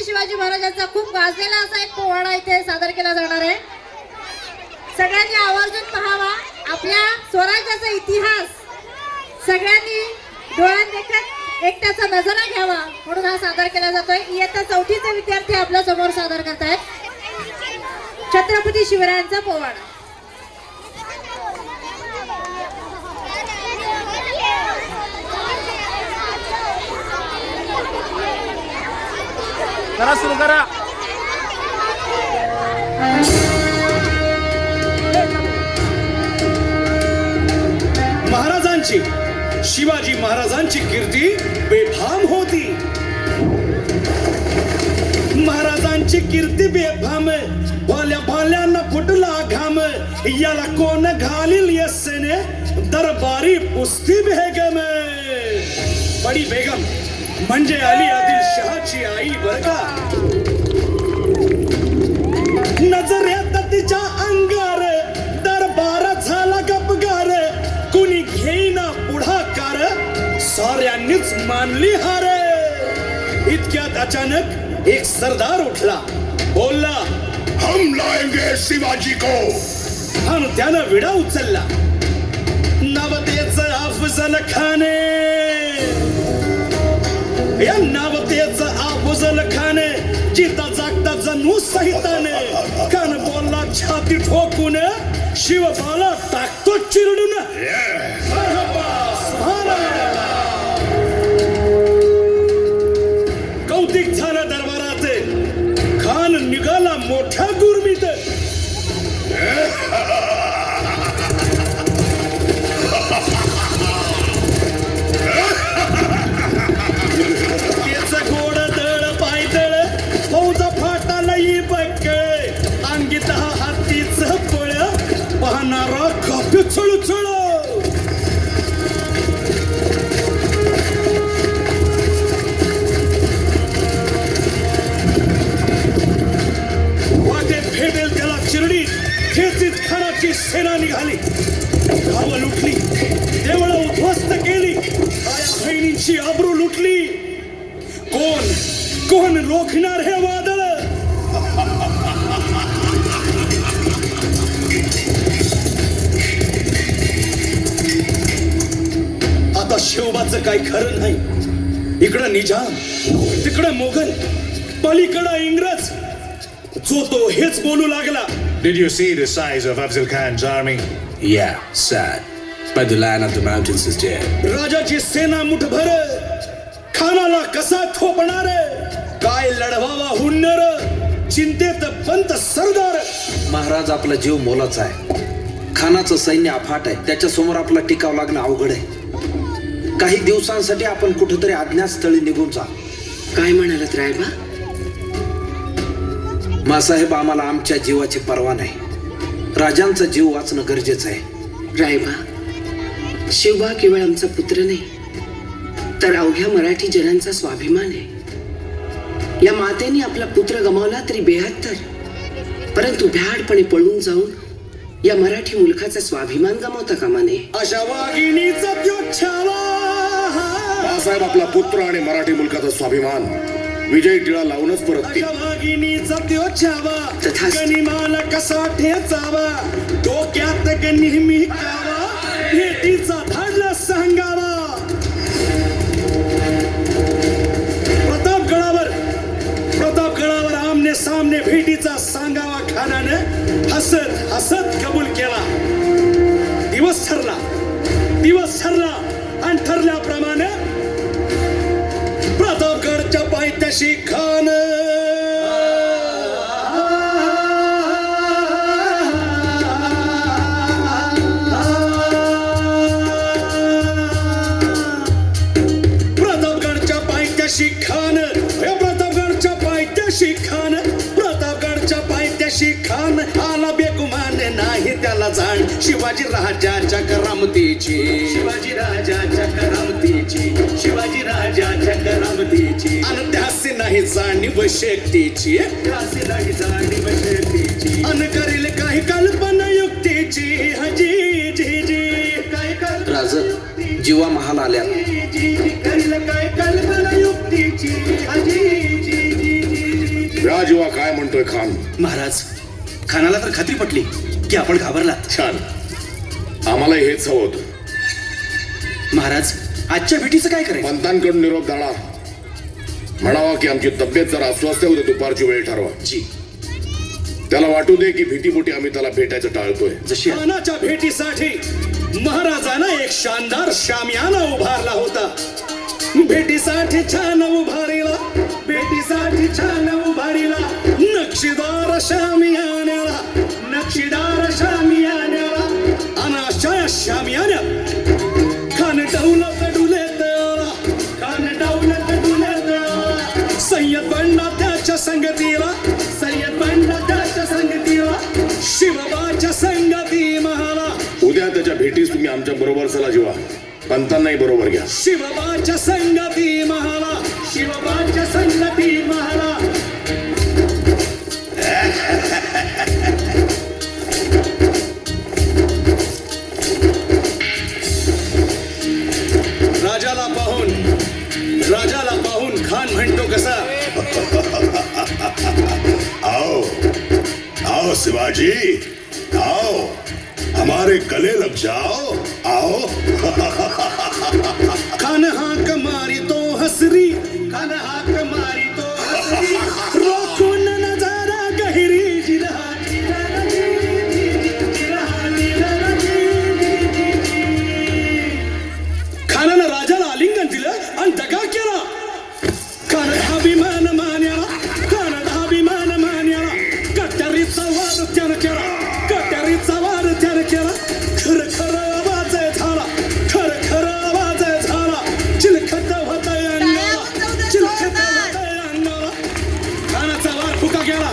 छत्रपती शिवाजी महाराजांचा खूप गाजलेला असा एक पोवाडा इथे सादर केला जाणार आहे. सगळ्यांनी आवर्जून पाहावा. आपल्या स्वराज्याचा इतिहास सगळ्यांनी डोळ्यात देखत एक त्याचा नजारा घ्यावा म्हणून हा सादर केला जातोय. इयत्ता 4थीचे विद्यार्थी आपल्या समोर सादर करतायत छत्रपती शिवरायांचा पोवाडा. करा सुरू करा. महाराजांची शिवाजी महाराजांची कीर्ती बेफाम होती. महाराजांची कीर्ती बेफाम भल्या भल्यांना फुटला घाम. याला कोण घालील यस्सेने दरबारी पुस्ती बेगम. बडी बेगम म्हणजे अली आदिलशहाची आई बर का. नजरेत तिच्या अंगार दरबार झाला गपगार. कुणी घेईना पुढाकार साऱ्यांनीच मानली हार. इतक्यात अचानक एक सरदार उठला बोलला, हम लाएंगे शिवाजी को. आणि त्यानं विडा उचलला. नवतेचं अफजल खान. या नवतेचं अफजल खान जिता जागता जणू सहिताने. कान बोलला छाती ठोकून, शिवबाला टाकतो चिरडून. कौतिक झालं दरबारात. खान निघाला मोठ्या गुरमीत. गोड दळ पायदळ फौजा फाटाला बक्कळ. अंगीत हातीच पळ पाहणारा कापी चळचळ. वाटे फेडेल त्याला चिरडी खेचीत खानाची सेना निघाली. गावं लुटली, देवळं उद्ध्वस्त केली, आया बहिणींची आबरू लुटली. कोण रोखणार हे वादळ. आता शिवबाचं काही खरं नाही. इकडं निजाम, तिकडं मोगल, पलीकडं इंग्रज. जो तो हेच बोलू लागला. Did you see the size of Afzal Khan's army? Yeah, sad. But the lion of the mountains is dead. राजाची सेना मुठभर खानाला कसा थोपणार. काय लढवावा हुन्नर. चिंतेत पंत सरदार. महाराज आपला जीव मोलाचा आहे. खानाचं सैन्य अफाट आहे. त्याच्यासमोर आपला टिकाव लागणं अवघड आहे. काही दिवसांसाठी आपण कुठेतरी अज्ञातस्थळी निघून जा. काय म्हणालात रायबा? मासाहेब, आम्हाला आमच्या जीवाची पर्वा नाही. राजांचा जीव वाचणं गरजेचं आहे. रायबा, शिवबा केवळ आमचा पुत्र नाही, तर अवघ्या मराठी जनांचा स्वाभिमान आहे. या मातेने आपला पुत्र गमावला तरी 72, परंतु भ्याडपणे पळून जाऊन या मराठी मुलखाचा स्वाभिमान गमावता कामा नये. अशा वाघिणीचा त्यो छावा. बाळासाहेब आपला पुत्र आणि मराठी मुलकाचा स्वाभिमान विजय टिळा लावूनच परततील. अशा वाघिणीचा त्यो छावा. तथास्तु. गनिमाला कसा ठेचावा. डोक्यात नेहमी कावा. भेटीचा धाडला सांगावा. प्रतापगडावर आमने सामने भेटीचा सांगावा. खानाने हसत हसत कबूल केला. दिवस ठरला आणि ठरल्याप्रमाणे प्रतापगडच्या पायथ्याशी खान. प्रतापगडच्या पायथ्याशी खान. प्रतापगडच्या पायथ्याशी खान. प्रतापगडच्या पायथ्याशी खान. आला बेगुमान नाही त्याला जाण. शिवाजी राजाच्या करामतीची. शिवाजी राजाच्या करामतीची. शिवाजी राजाच्या करामतीची. आणि त्यासी नाही जाणीव शक्तीची. त्यासी नाही जाणीव शक्तीची. अन करील काही कल्पना युक्तीची. हजी जी जी काय कल्पना. राज, जीवा महाल आल्या. करील काय कल्पना युक्तीची. हजी जी जी जी. काय म्हणतोय खान? महाराज, खानाला तर खात्री पटली की आपण घाबरला. छान, आम्हाला हेच हवं होतं. महाराज, आजच्या भेटीचं काय करायचं? पंतांकडून निरोप धाडा. म्हणावा की आमची तब्येत जर अस्वस्थ होते, दुपारची वेळ ठरवा. जी, त्याला वाटू दे की भीतीपोटी आम्ही त्याला भेटायचं टाळतोय. जशी खानाच्या भेटीसाठी महाराजांना एक शानदार शामियाना उभारला होता. भेटीसाठी छान उभारीला, भेटीसाठी छान उभारीला नक्षीदार शामियान्याला, नक्षीदार शामियान्याला. आणि अशा या शामियान्यात खान डौलत डुलेत, खान डौलत डुलेत. सय्यद बंडा त्याच्या संगतीला, सय्यद बंडा त्याच्या संगतीला, शिवबाच्या संगती महाला. उद्या त्याच्या भेटीस तुम्ही आमच्या बरोबर चला. जीवा, पंतांनाही बरोबर घ्या. शिवबाच्या संगती महाला, शिवबाच्या संगती महाला. राजाला पाहून खान म्हणतो कसा? आओ आओ शिवाजी, आओ हमारे गले लग जाओ, आओ. खान हाक मारी तो हसरी, खान हाक मारी तो हसरी. रोखून नजारा गहिरी जिरहा, जिरहा, जिरहा, जिरहा, खानानं राजाला आलिंगन दिलं आणि दगा केला. खानाचा अभिमान मान्याला, खानाचा अभिमान मान्याला. कट्यारीचा वाद त्यानं केला, कट्यारीचा वाद त्यानं केला. खरं खरं आवाज झाला, खरं खरं आवाज झाला. चिलखत होतंय अंगाला, चिलखत होतंय अंगाला. खानाचा वार फुका गेला.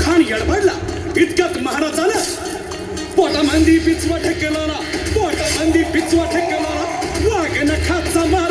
खान यडबडला. इतक्यात महाराजानं पोटामंदी पिचवा ठेकेला, पोटामंदी पिचवा ठेकेला. वाघ नखाचा मार